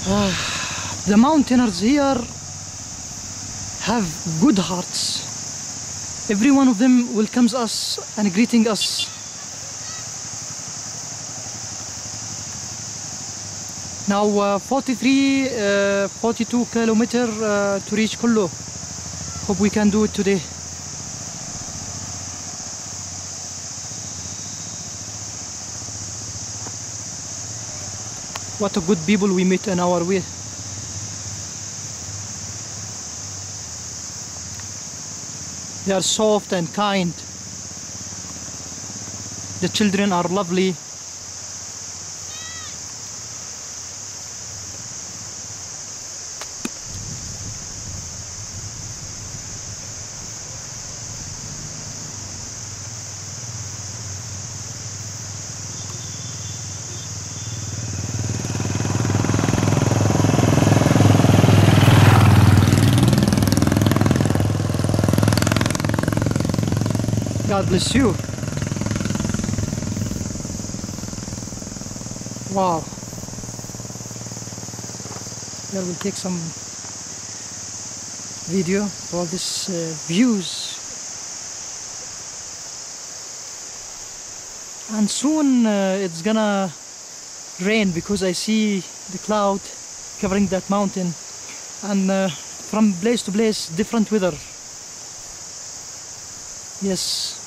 The mountaineers here have good hearts. Every one of them welcomes us and greeting us. Now 42 kilometer to reach Kullu. Hope we can do it today. What a good people we meet in our way. They are soft and kind. The children are lovely. God bless you. Wow. Here we'll take some video for all these views. And soon it's gonna rain because I see the cloud covering that mountain, and from place to place different weather. Yes.